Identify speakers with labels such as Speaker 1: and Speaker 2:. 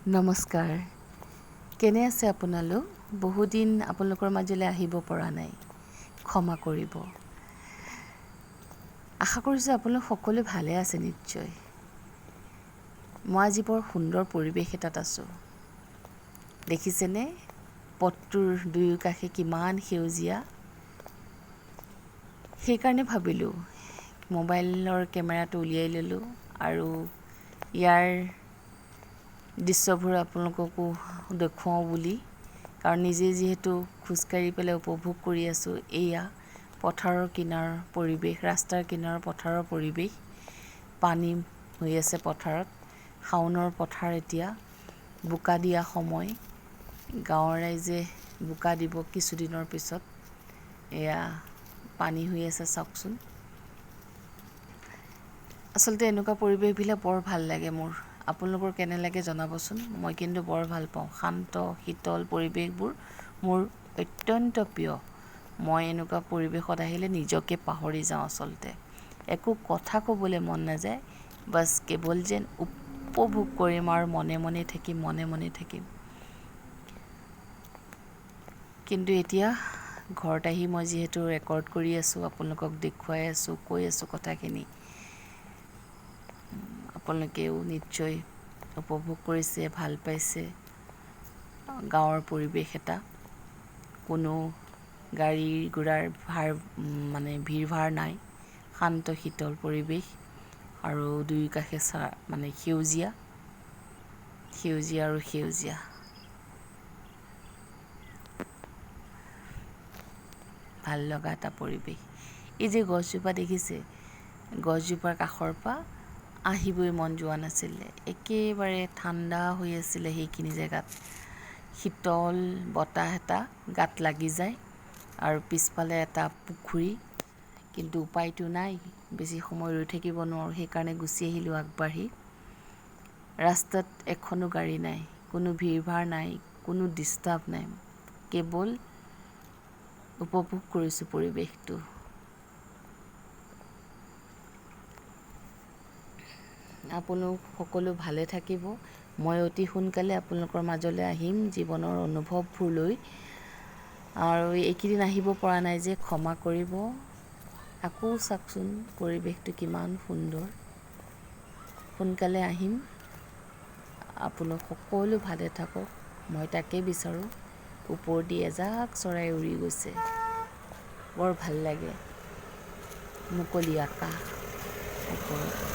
Speaker 1: নমস্কাৰ। কেনে আছে আপোনালোক? বহুদিন আপোনালোকৰ মাজলৈ আহিব পৰা নাই, ক্ষমা কৰিব। আশা কৰিছোঁ আপোনালোক সকলো ভালে আছে নিশ্চয়। মই আজি বৰ সুন্দৰ পৰিৱেশ এটাত আছোঁ। দেখিছেনে পথটোৰ দুয়োকাষে কিমান সেউজীয়া। সেইকাৰণে ভাবিলোঁ মোবাইলৰ কেমেৰাটো উলিয়াই ল'লোঁ আৰু ইয়াৰ দৃশ্যবোৰ আপোনালোককো দেখুৱাওঁ বুলি। কাৰণ নিজে যিহেতু খোজকাঢ়ি পেলাই উপভোগ কৰি আছোঁ। এয়া পথাৰৰ কিনাৰৰ পৰিৱেশ, ৰাস্তাৰ কিনাৰৰ পথাৰৰ পৰিৱেশ। পানী হৈ আছে পথাৰত। শাওনৰ পথাৰ এতিয়া বোকা দিয়া সময়। গাঁৱৰ ৰাইজে বোকা দিব কিছুদিনৰ পিছত। এয়া পানী হৈ আছে চাওকচোন। আচলতে এনেকুৱা পৰিৱেশবিলাক বৰ ভাল লাগে মোৰ। আপোনালোকৰ কেনে লাগে জনাবচোন। মই কিন্তু বৰ ভাল পাওঁ। শান্ত শীতল পৰিৱেশবোৰ মোৰ অত্যন্ত প্ৰিয়। মই এনেকুৱা পৰিৱেশত আহিলে নিজকে পাহৰি যাওঁ আচলতে। একো কথা ক'বলৈ মন নাযায়, বাছ কেৱল যেন উপভোগ কৰিম আৰু মনে মনে থাকিম। কিন্তু এতিয়া ঘৰত আহি মই যিহেতু ৰেকৰ্ড কৰি আছোঁ, আপোনালোকক দেখুৱাই আছোঁ, কৈ আছোঁ কথাখিনি। আপোনালোকেও নিশ্চয় উপভোগ কৰিছে, ভাল পাইছে। গাঁৱৰ পৰিৱেশ এটা, কোনো গাড়ী ঘোঁৰাৰ ভিৰ ভাৰ নাই। শান্ত শীতল পৰিৱেশ আৰু দুয়োকাষে সেউজীয়া আৰু সেউজীয়া। ভাল লগা এটা পৰিৱেশ। এই যে গছজোপা দেখিছে, গছজোপাৰ কাষৰ পৰা আহিবই মন যোৱা নাছিলে। একেবাৰে ঠাণ্ডা হৈ আছিলে সেইখিনি জেগাত। শীতল বতাহ এটা গাত লাগি যায় আৰু পিছফালে এটা পুখুৰী। কিন্তু উপায়টো নাই, বেছি সময় ৰৈ থাকিব নোৱাৰোঁ। সেইকাৰণে গুচি আহিলোঁ আগবাঢ়ি। ৰাস্তাত এখনো গাড়ী নাই, কোনো ভিৰ ভাৰ নাই, কোনো ডিষ্টাৰ্ব নাই। কেৱল উপভোগ কৰিছোঁ পৰিৱেশটো। আপোনালোক সকলো ভালে থাকিব। মই অতি সোনকালে আপোনালোকৰ মাজলৈ আহিম জীৱনৰ অনুভৱবোৰ লৈ। আৰু এইকেইদিন আহিব পৰা নাই যে ক্ষমা কৰিব। আকৌ চাওকচোন পৰিৱেশটো কিমান সুন্দৰ। সোনকালে আহিম। আপোনালোক সকলো ভালে থাকক, মই তাকেই বিচাৰোঁ। ওপৰেদি এজাক চৰাই উৰি গৈছে, বৰ ভাল লাগে। মুকলি আকাশ ওপৰত।